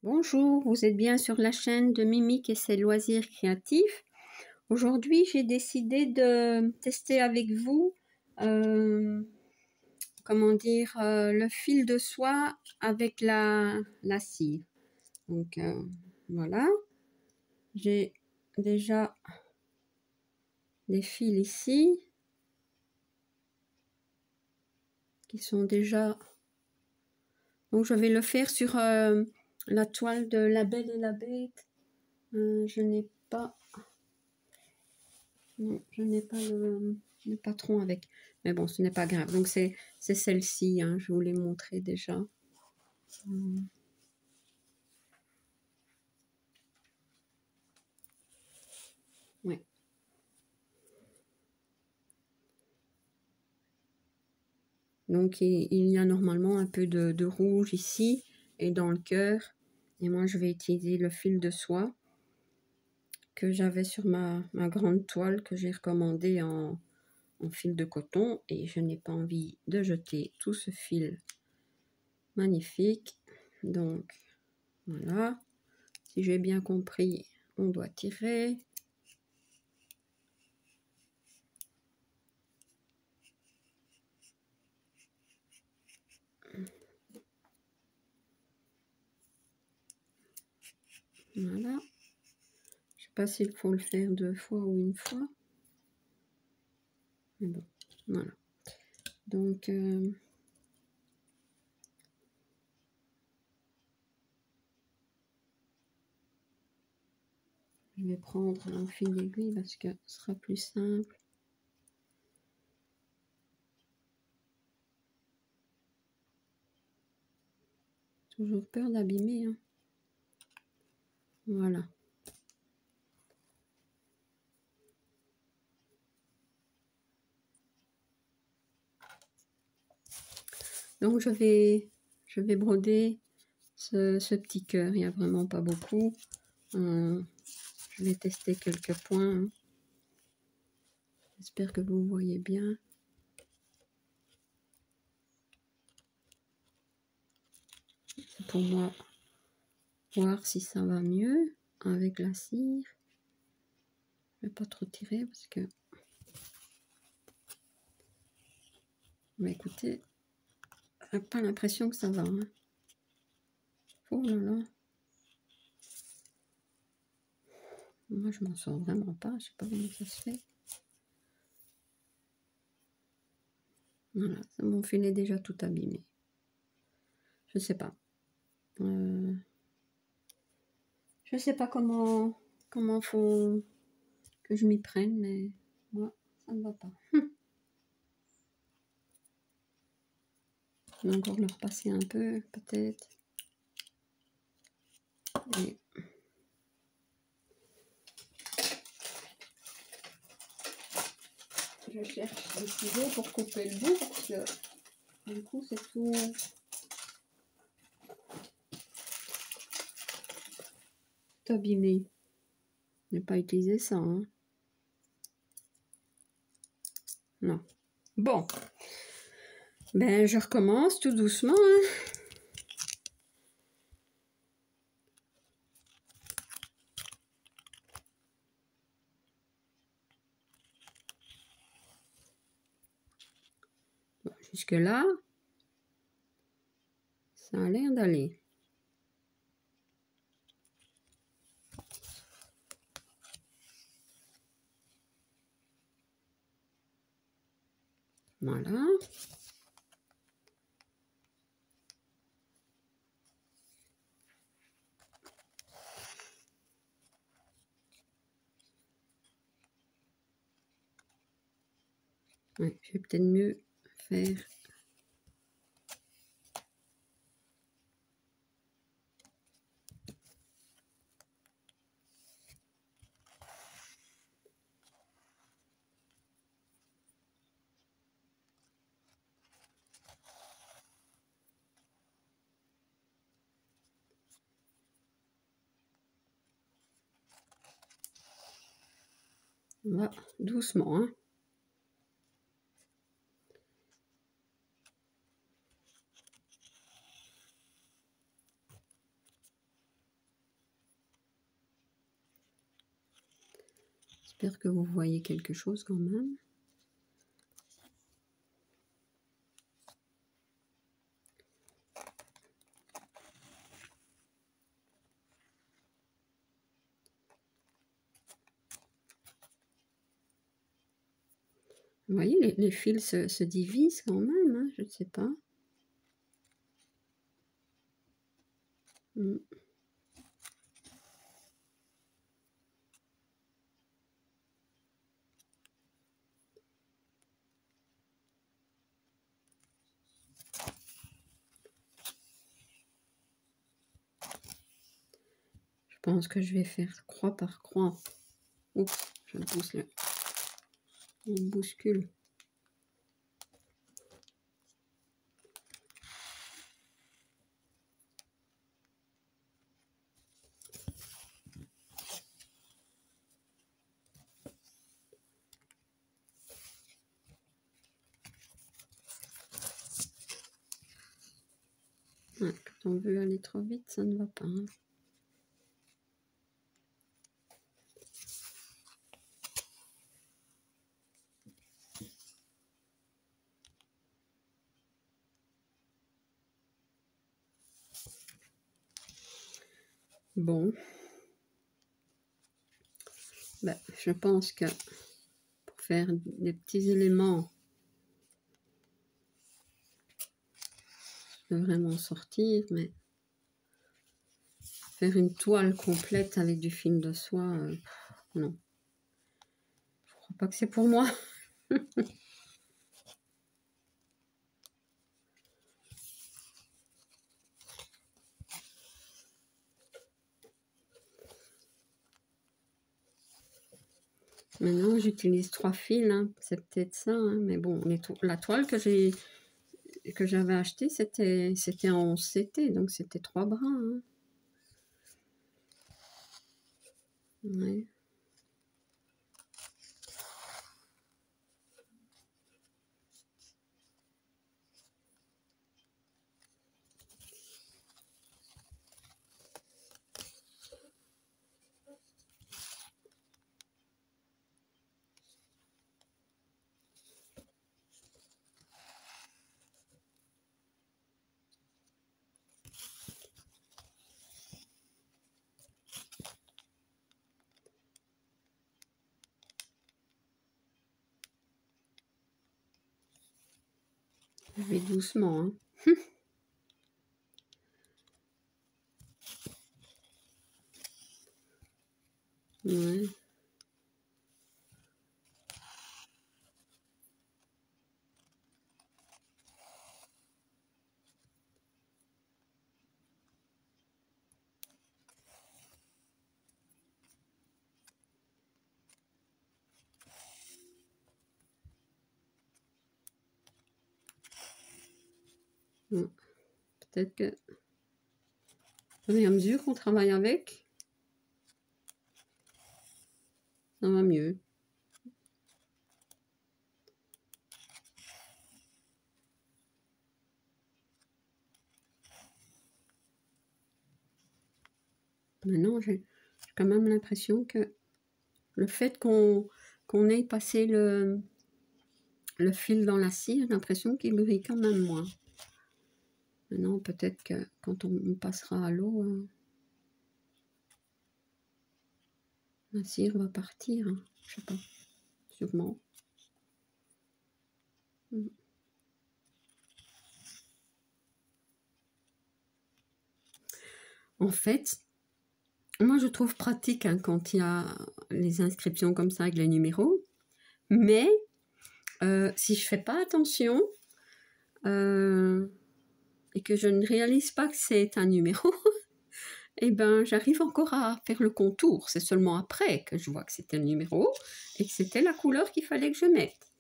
Bonjour, vous êtes bien sur la chaîne de Mimic et ses loisirs créatifs. Aujourd'hui, j'ai décidé de tester avec vous, le fil de soie avec la cire. Donc, voilà. J'ai déjà des fils ici qui sont déjà... Donc, je vais le faire sur la toile de La Belle et la Bête. Je n'ai pas... Non, je n'ai pas le patron avec. Mais bon, ce n'est pas grave. Donc, c'est celle-ci. Hein, je vous l'ai montré déjà. Ouais. Donc, il y a normalement un peu de rouge ici et dans le cœur. Et moi, je vais utiliser le fil de soie que j'avais sur ma grande toile que j'ai recommandée en fil de coton. Et je n'ai pas envie de jeter tout ce fil magnifique. Donc, voilà. Si j'ai bien compris, on doit tirer. Voilà. Je sais pas s'il faut le faire 2 fois ou 1 fois. Mais bon, voilà. Donc, je vais prendre un fil d'aiguille parce que ce sera plus simple. Toujours peur d'abîmer. Hein. Voilà. Donc, je vais broder ce petit cœur. Il n'y a vraiment pas beaucoup. Je vais tester quelques points. Hein. J'espère que vous voyez bien. C'est pour moi voir si ça va mieux avec la cire. Je ne vais pas trop tirer parce que... Mais écoutez, j'ai pas l'impression que ça va. Hein. Oh là là. Moi, je m'en sors vraiment pas. Je sais pas comment ça se fait. Voilà, mon fil est déjà tout abîmé. Je sais pas. Je sais pas comment faut que je m'y prenne, mais moi, ça ne va pas. Je vais encore le repasser un peu, peut-être. Et... je cherche un ciseau pour couper le bout, parce que du coup, c'est tout abîmé. Je n'ai pas utilisé ça, hein. Non. Bon. Ben, je recommence tout doucement, hein. Bon, jusque-là, ça a l'air d'aller. Voilà. Ouais, je vais peut-être mieux faire. On va doucement, hein. J'espère que vous voyez quelque chose quand même. Vous voyez, les fils se divisent quand même, hein, je ne sais pas. Je pense que je vais faire croix par croix. Oups, je pousse le... On bouscule. Ouais, quand on veut aller trop vite, ça ne va pas. Hein. Bon. Ben, je pense que pour faire des petits éléments, je peux vraiment sortir, mais faire une toile complète avec du fil de soie, non. Je crois pas que c'est pour moi. Maintenant, j'utilise 3 fils, hein. C'est peut-être ça, hein. Mais bon, la toile que j'avais achetée, c'était en 11CT, donc c'était 3 brins. Hein. Ouais. Je vais doucement. Hein. Ouais. Peut-être que, au fur et à mesure qu'on travaille avec, ça va mieux. Maintenant, j'ai quand même l'impression que le fait qu'on ait passé le fil dans la scie, j'ai l'impression qu'il brille quand même moins. Maintenant, peut-être que quand on passera à l'eau, la cire va partir. Hein. Je sais pas, sûrement. En fait, moi je trouve pratique hein, quand il y a les inscriptions comme ça avec les numéros, mais si je fais pas attention et que je ne réalise pas que c'est un numéro, eh ben j'arrive encore à faire le contour. C'est seulement après que je vois que c'était un numéro et que c'était la couleur qu'il fallait que je mette.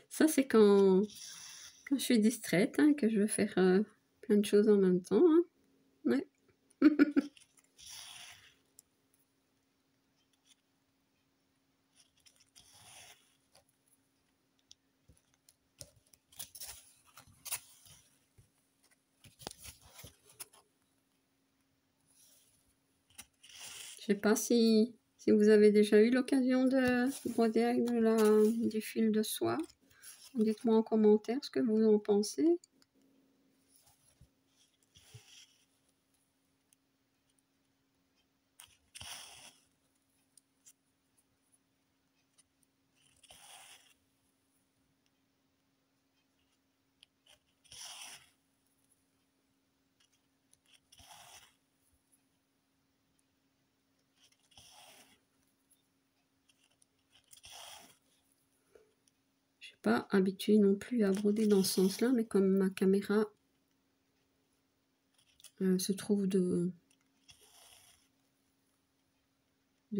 Ça c'est quand je suis distraite, hein, que je veux faire plein de choses en même temps. Hein. Ouais. sais pas si vous avez déjà eu l'occasion de broder avec du fil de soie. Dites-moi en commentaire ce que vous en pensez. Je suis pas habituée non plus à broder dans ce sens-là, mais comme ma caméra se trouve du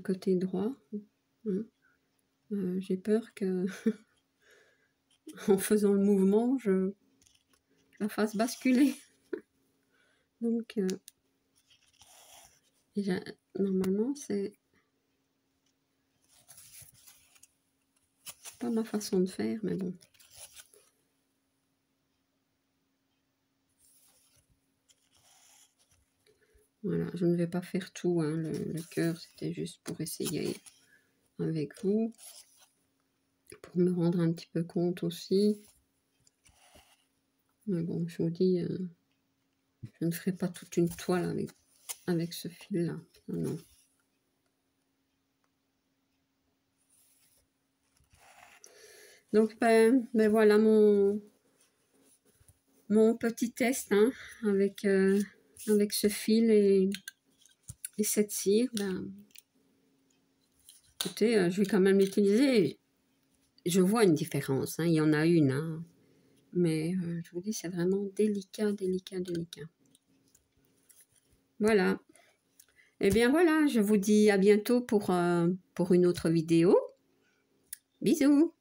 côté droit, hein, j'ai peur que en faisant le mouvement, je la fasse basculer. Donc, normalement, c'est pas ma façon de faire, mais bon. Voilà, je ne vais pas faire tout, hein, le cœur, c'était juste pour essayer avec vous, pour me rendre un petit peu compte aussi. Mais bon, je vous dis, je ne ferai pas toute une toile avec ce fil-là, non. Donc, ben voilà mon petit test, hein, avec ce fil et cette cire. Ben, écoutez, je vais quand même l'utiliser. Je vois une différence, hein, il y en a une, hein, mais je vous dis, c'est vraiment délicat, délicat, délicat. Voilà. Et bien voilà, je vous dis à bientôt pour une autre vidéo. Bisous!